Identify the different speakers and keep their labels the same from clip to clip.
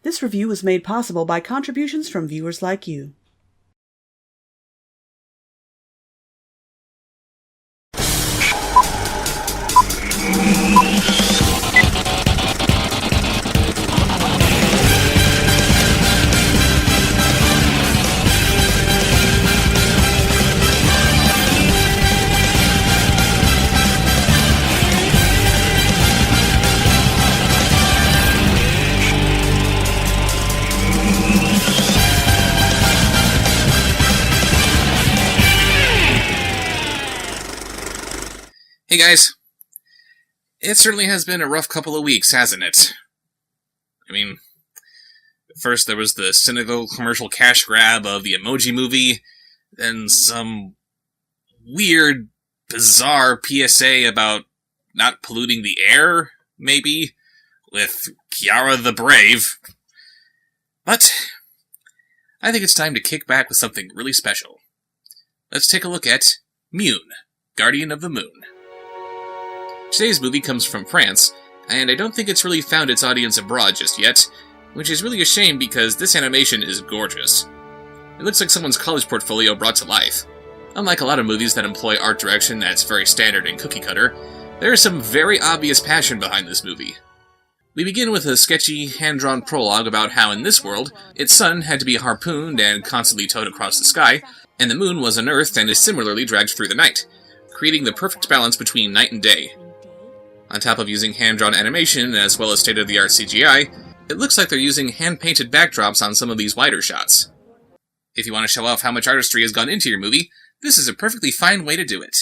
Speaker 1: This review was made possible by contributions from viewers like you.
Speaker 2: Hey guys, it certainly has been a rough couple of weeks, hasn't it? I mean, first there was the cynical commercial cash grab of the Emoji Movie, then some weird, bizarre PSA about not polluting the air, maybe, with Kiara the Brave. But I think it's time to kick back with something really special. Let's take a look at Mune, Guardian of the Moon. Today's movie comes from France, and I don't think it's really found its audience abroad just yet, which is really a shame because this animation is gorgeous. It looks like someone's college portfolio brought to life. Unlike a lot of movies that employ art direction that's very standard and cookie-cutter, there is some very obvious passion behind this movie. We begin with a sketchy, hand-drawn prologue about how in this world, its sun had to be harpooned and constantly towed across the sky, and the moon was unearthed and is similarly dragged through the night, creating the perfect balance between night and day. On top of using hand-drawn animation, as well as state-of-the-art CGI, it looks like they're using hand-painted backdrops on some of these wider shots. If you want to show off how much artistry has gone into your movie, this is a perfectly fine way to do it.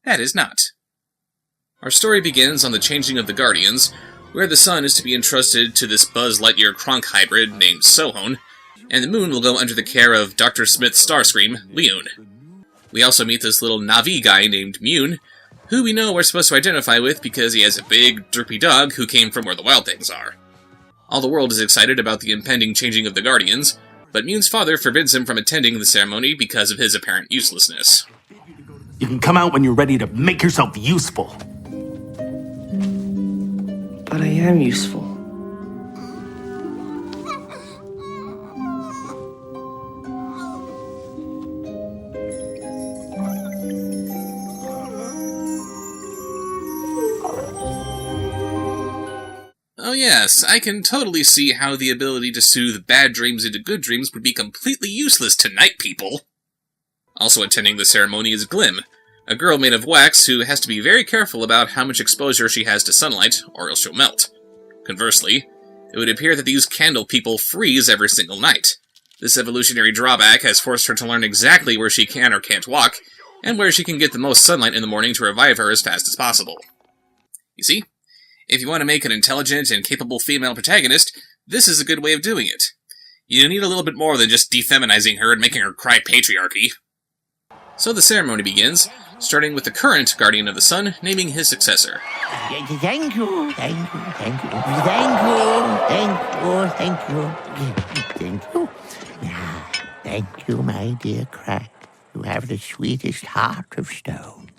Speaker 2: That is not. Our story begins on the changing of the Guardians, where the sun is to be entrusted to this Buzz Lightyear Kronk hybrid named Sohon, and the moon will go under the care of Dr. Smith's Starscream, Leon. We also meet this little Na'vi guy named Mune, who we know we're supposed to identify with because he has a big, droopy dog who came from where the wild things are. All the world is excited about the impending changing of the Guardians, but Mune's father forbids him from attending the ceremony because of his apparent uselessness.
Speaker 3: You can come out when you're ready to make yourself useful.
Speaker 4: But I am useful.
Speaker 2: Oh yes, I can totally see how the ability to soothe bad dreams into good dreams would be completely useless to night people. Also attending the ceremony is Glim, a girl made of wax who has to be very careful about how much exposure she has to sunlight, or else she'll melt. Conversely, it would appear that these candle people freeze every single night. This evolutionary drawback has forced her to learn exactly where she can or can't walk, and where she can get the most sunlight in the morning to revive her as fast as possible. You see? If you want to make an intelligent and capable female protagonist, this is a good way of doing it. You need a little bit more than just defeminizing her and making her cry patriarchy. So the ceremony begins, starting with the current Guardian of the Sun naming his successor.
Speaker 5: Thank you, thank you, thank you, thank you, thank you. Now, thank you, my dear Crack. You have the sweetest heart of stone.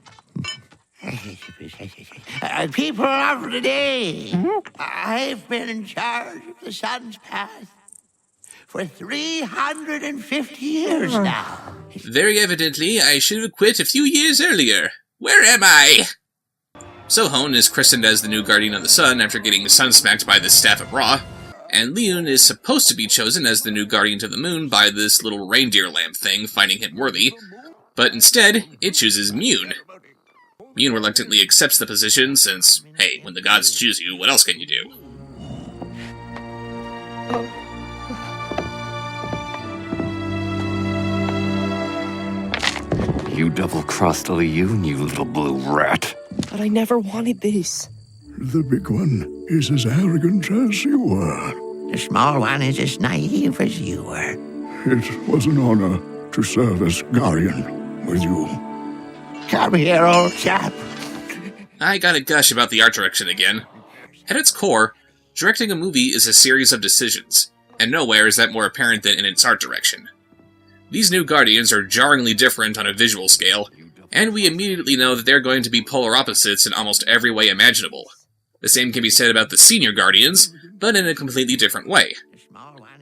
Speaker 5: People of the day, I've been in charge of the sun's path for 350 years now.
Speaker 2: Very evidently, I should have quit a few years earlier. Where am I? Sohon is christened as the new Guardian of the Sun after getting sun-smacked by the Staff of Ra, and Leon is supposed to be chosen as the new Guardian of the Moon by this little reindeer lamp thing, finding him worthy, but instead, it chooses Mune. Mune reluctantly accepts the position since, hey, when the gods choose you, what else can you do?
Speaker 6: You double-crossed Leon, you little blue rat.
Speaker 4: But I never wanted this.
Speaker 7: The big one is as arrogant as you were.
Speaker 5: The small one is as naive as you were.
Speaker 7: It was an honor to serve as Guardian with you.
Speaker 5: Come here, old chap.
Speaker 2: I gotta gush about the art direction again. At its core, directing a movie is a series of decisions, and nowhere is that more apparent than in its art direction. These new Guardians are jarringly different on a visual scale, and we immediately know that they're going to be polar opposites in almost every way imaginable. The same can be said about the senior Guardians, but in a completely different way.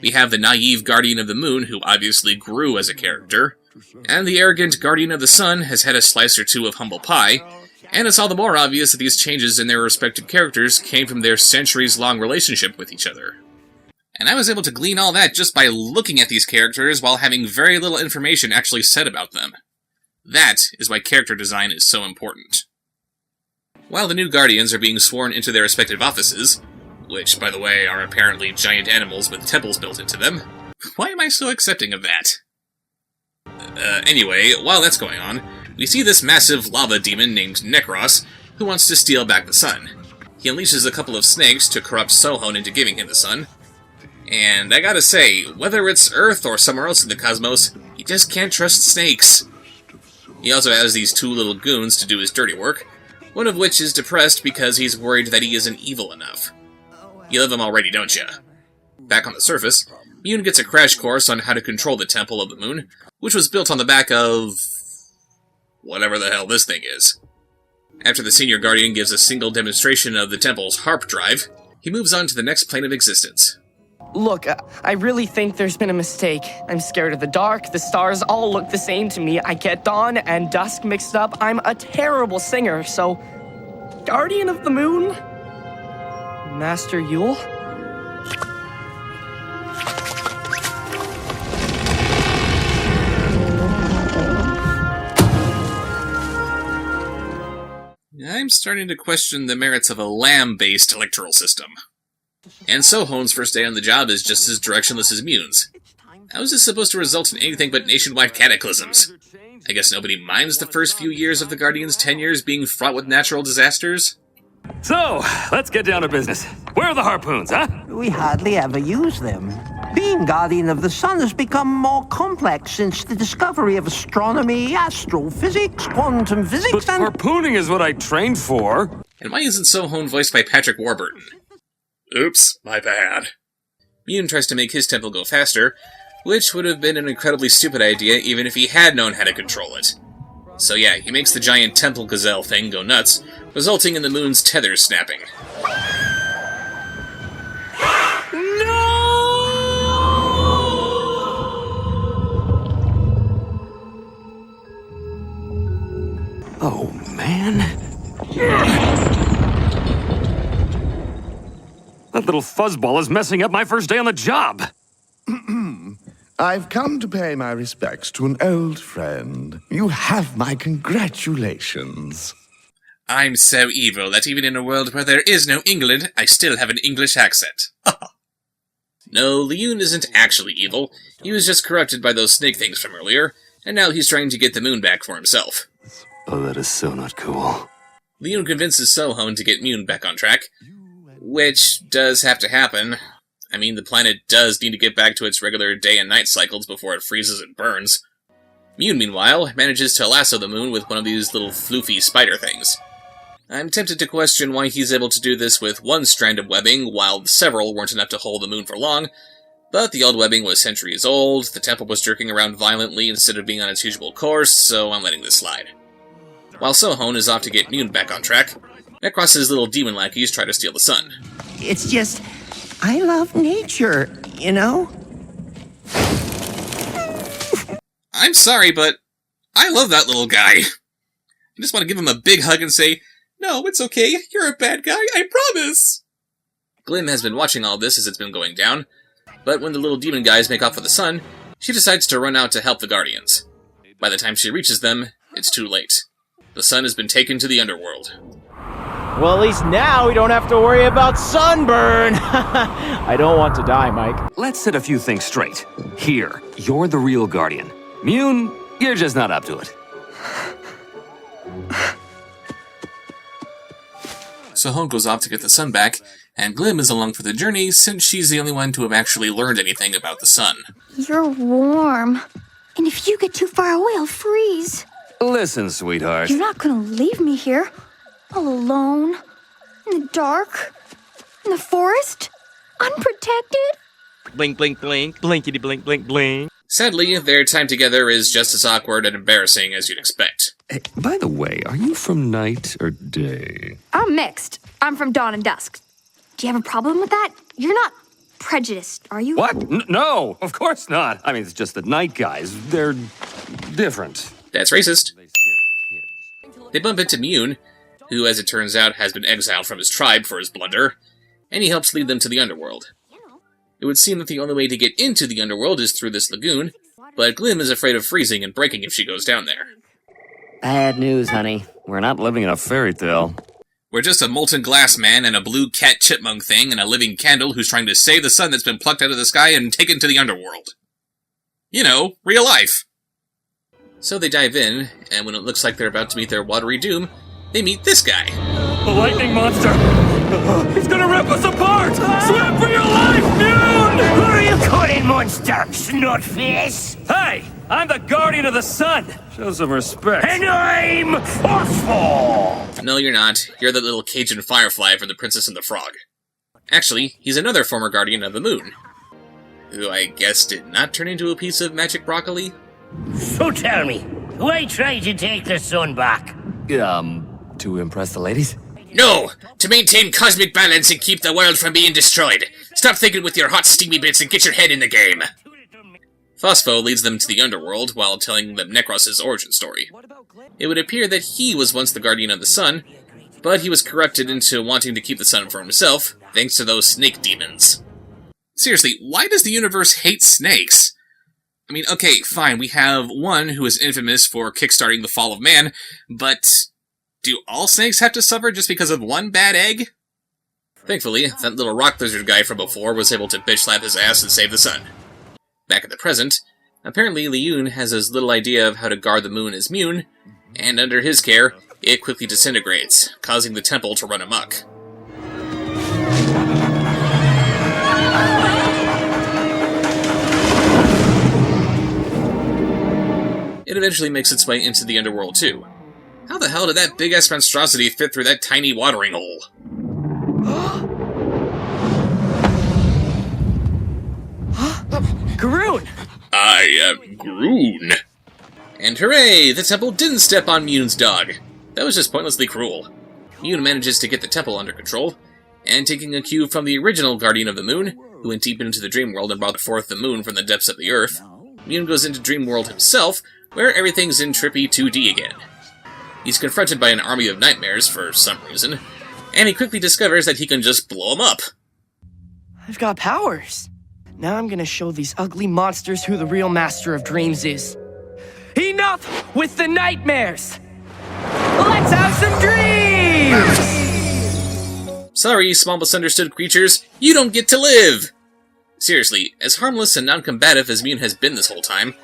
Speaker 2: We have the naive Guardian of the Moon, who obviously grew as a character, and the arrogant Guardian of the Sun has had a slice or two of humble pie, and it's all the more obvious that these changes in their respective characters came from their centuries-long relationship with each other. And I was able to glean all that just by looking at these characters while having very little information actually said about them. That is why character design is so important. While the new Guardians are being sworn into their respective offices, which, by the way, are apparently giant animals with temples built into them, why am I so accepting of that? Anyway, while that's going on, we see this massive lava demon named Necros, who wants to steal back the sun. He unleashes a couple of snakes to corrupt Sohon into giving him the sun. And I gotta say, whether it's Earth or somewhere else in the cosmos, you just can't trust snakes. He also has these two little goons to do his dirty work, one of which is depressed because he's worried that he isn't evil enough. You love him already, don't ya? Back on the surface, Mune gets a crash course on how to control the Temple of the Moon, which was built on the back of whatever the hell this thing is. After the Senior Guardian gives a single demonstration of the temple's harp drive, he moves on to the next plane of existence.
Speaker 4: Look, I really think there's been a mistake. I'm scared of the dark, the stars all look the same to me. I get dawn and dusk mixed up. I'm a terrible singer, so... Guardian of the Moon? Master Yule?
Speaker 2: I'm starting to question the merits of a lamb-based electoral system. And Sohon's first day on the job is just as directionless as Mune's. How is this supposed to result in anything but nationwide cataclysms? I guess nobody minds the first few years of the Guardian's tenures being fraught with natural disasters?
Speaker 3: So, let's get down to business. Where are the harpoons, huh?
Speaker 5: We hardly ever use them. Being Guardian of the Sun has become more complex since the discovery of astronomy, astrophysics, quantum physics,
Speaker 3: But harpooning is what I trained for.
Speaker 2: And why isn't Sohon voiced by Patrick Warburton? Oops, my bad. Mune tries to make his temple go faster, which would have been an incredibly stupid idea even if he had known how to control it. So yeah, he makes the giant temple gazelle thing go nuts, resulting in the moon's tethers snapping.
Speaker 3: Oh, man. That little fuzzball is messing up my first day on the job.
Speaker 8: I've come to pay my respects to an old friend. You have my congratulations.
Speaker 2: I'm so evil that even in a world where there is no England, I still have an English accent. No, Leon isn't actually evil. He was just corrupted by those snake things from earlier, and now he's trying to get the moon back for himself.
Speaker 6: Oh, that is so not cool.
Speaker 2: Leon convinces Sohon to get Mune back on track, which does have to happen. I mean, the planet does need to get back to its regular day and night cycles before it freezes and burns. Mune, meanwhile, manages to lasso the moon with one of these little floofy spider things. I'm tempted to question why he's able to do this with one strand of webbing, while several weren't enough to hold the moon for long, but the old webbing was centuries old, the temple was jerking around violently instead of being on its usual course, so I'm letting this slide. While Sohon is off to get Mune back on track, Necros' little demon lackeys try to steal the sun.
Speaker 5: it's just, I love nature, you know?
Speaker 2: I'm sorry, but I love that little guy. I just want to give him a big hug and say, "No, it's okay, you're a bad guy, I promise!" Glim has been watching all this as it's been going down, but when the little demon guys make off with the sun, she decides to run out to help the Guardians. By the time she reaches them, it's too late. The sun has been taken to the underworld.
Speaker 9: Well, at least now we don't have to worry about sunburn. I don't want to die, Mike.
Speaker 3: Let's set a few things straight. Here, you're the real Guardian. Mune, you're just not up to it.
Speaker 2: Sohon goes off to get the sun back, and Glim is along for the journey since she's the only one to have actually learned anything about the sun.
Speaker 10: You're warm. And if you get too far away, I'll freeze.
Speaker 3: Listen, sweetheart.
Speaker 10: You're not gonna leave me here, all alone, in the dark, in the forest, unprotected?
Speaker 9: Blink, blink, blink, blinkety, blink, blink, blink.
Speaker 2: Sadly, their time together is just as awkward and embarrassing as you'd expect.
Speaker 6: Hey, by the way, are you from night or day?
Speaker 10: I'm mixed. I'm from dawn and dusk. Do you have a problem with that? You're not prejudiced, are you?
Speaker 3: What? No, of course not. I mean, it's just that night guys, they're different.
Speaker 2: That's racist. They bump into Mune, who, as it turns out, has been exiled from his tribe for his blunder, and he helps lead them to the underworld. It would seem that the only way to get into the underworld is through this lagoon, but Glim is afraid of freezing and breaking if she goes down there.
Speaker 3: Bad news, honey. We're not living in a fairy tale.
Speaker 2: We're just a molten glass man and a blue cat chipmunk thing and a living candle who's trying to save the sun that's been plucked out of the sky and taken to the underworld. You know, real life. So they dive in, and when it looks like they're about to meet their watery doom, they meet this guy.
Speaker 3: The lightning monster! He's gonna rip us apart! Swim for your life, Mune!
Speaker 5: Who are you calling monster, snotface?
Speaker 3: Hey! I'm the guardian of the sun! Show some respect.
Speaker 5: And I'm forceful!
Speaker 2: No, you're not. You're the little Cajun firefly from The Princess and the Frog. Actually, he's another former guardian of the moon, who I guess did not turn into a piece of magic broccoli.
Speaker 5: So tell me, why try to take the sun back?
Speaker 3: To impress the ladies?
Speaker 2: No! To maintain cosmic balance and keep the world from being destroyed. Stop thinking with your hot steamy bits and get your head in the game. Phospho leads them to the underworld while telling them Necros' origin story. It would appear that he was once the guardian of the sun, but he was corrupted into wanting to keep the sun for himself, thanks to those snake demons. Seriously, why does the universe hate snakes? I mean, okay, fine, we have one who is infamous for kickstarting the fall of man, but do all snakes have to suffer just because of one bad egg? Thankfully, that little rock lizard guy from before was able to bitch slap his ass and save the sun. Back at the present, apparently Liyun has as little idea of how to guard the moon as Mune, and under his care, it quickly disintegrates, causing the temple to run amok. It eventually makes its way into the underworld too. How the hell did that big-ass monstrosity fit through that tiny watering hole?
Speaker 4: Garoon!
Speaker 2: I am Groon. And hooray! The temple didn't step on Mune's dog. That was just pointlessly cruel. Mune manages to get the temple under control, and taking a cue from the original Guardian of the Moon, who went deep into the dream world and brought forth the moon from the depths of the earth, Mune goes into dream world himself, where everything's in trippy 2D again. He's confronted by an army of nightmares for some reason, and he quickly discovers that he can just blow them up.
Speaker 4: I've got powers. Now I'm gonna show these ugly monsters who the real master of dreams is. Enough with the nightmares! Let's have some dreams!
Speaker 2: Sorry, small misunderstood creatures, you don't get to live! Seriously, as harmless and non-combative as Mune has been this whole time,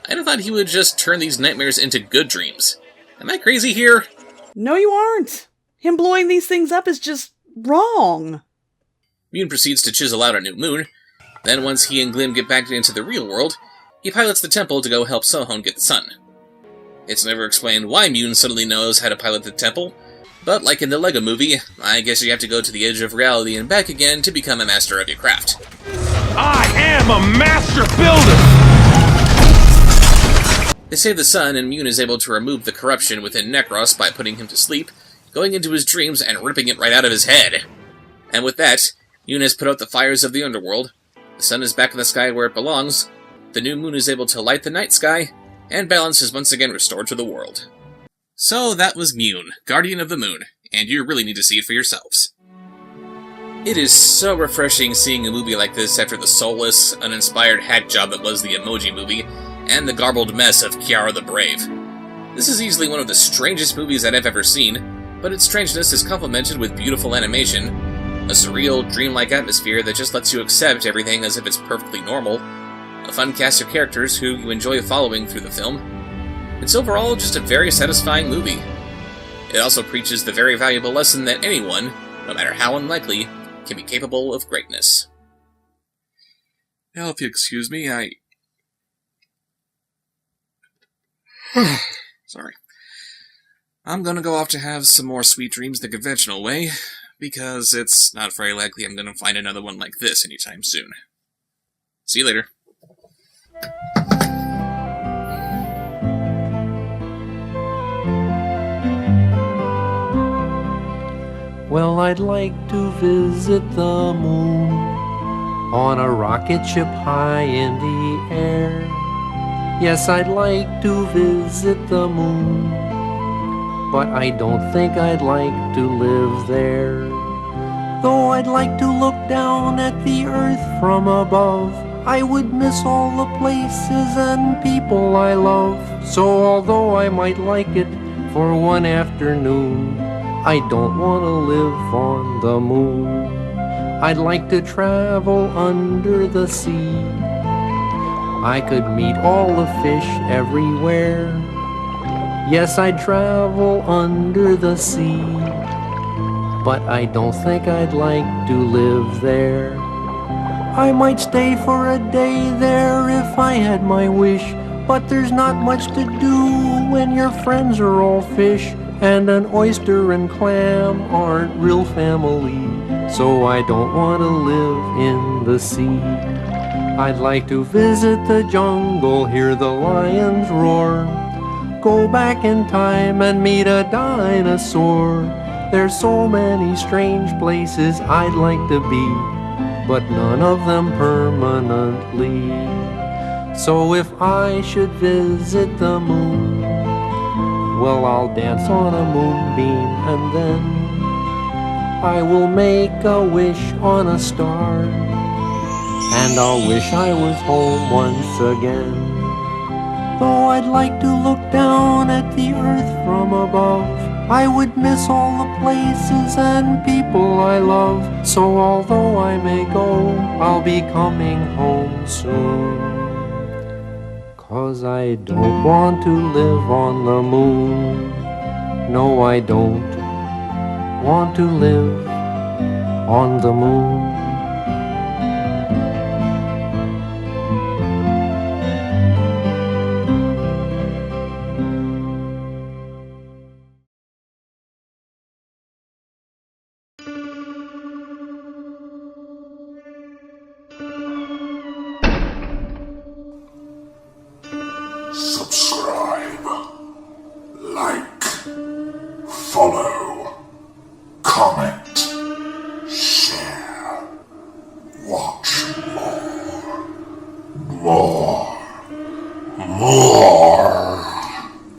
Speaker 2: I'd have thought he would just turn these nightmares into good dreams. Am I crazy here?
Speaker 1: No, you aren't. Him blowing these things up is just wrong.
Speaker 2: Mune proceeds to chisel out a new moon. Then once he and Glim get back into the real world, he pilots the temple to go help Sohon get the sun. It's never explained why Mune suddenly knows how to pilot the temple, but like in the Lego movie, I guess you have to go to the edge of reality and back again to become a master of your craft.
Speaker 9: I am a master builder!
Speaker 2: They save the sun, and Mune is able to remove the corruption within Necros by putting him to sleep, going into his dreams and ripping it right out of his head. And with that, Mune has put out the fires of the underworld, the sun is back in the sky where it belongs, the new moon is able to light the night sky, and balance is once again restored to the world. So that was Mune, Guardian of the Moon, and you really need to see it for yourselves. It is so refreshing seeing a movie like this after the soulless, uninspired hack job that was the Emoji Movie, and the garbled mess of Kiara the Brave. This is easily one of the strangest movies that I've ever seen, but its strangeness is complemented with beautiful animation, a surreal, dreamlike atmosphere that just lets you accept everything as if it's perfectly normal, a fun cast of characters who you enjoy following through the film. It's overall just a very satisfying movie. It also preaches the very valuable lesson that anyone, no matter how unlikely, can be capable of greatness. Now, if you excuse me, Sorry. I'm gonna go off to have some more sweet dreams the conventional way, because it's not very likely I'm gonna find another one like this anytime soon. See you later.
Speaker 11: Well, I'd like to visit the moon on a rocket ship high in the air. Yes, I'd like to visit the moon, but I don't think I'd like to live there. Though I'd like to look down at the earth from above, I would miss all the places and people I love. So although I might like it for one afternoon, I don't want to live on the moon. I'd like to travel under the sea. I could meet all the fish everywhere. Yes, I'd travel under the sea, but I don't think I'd like to live there. I might stay for a day there if I had my wish, but there's not much to do when your friends are all fish, and an oyster and clam aren't real family. So I don't want to live in the sea. I'd like to visit the jungle, hear the lions roar, go back in time and meet a dinosaur. There's so many strange places I'd like to be, but none of them permanently. So if I should visit the moon, well, I'll dance on a moonbeam, and then I will make a wish on a star, and I'll wish I was home once again. Though I'd like to look down at the earth from above, I would miss all the places and people I love. So although I may go, I'll be coming home soon. 'Cause I don't want to live on the moon. No, I don't want to live on the moon.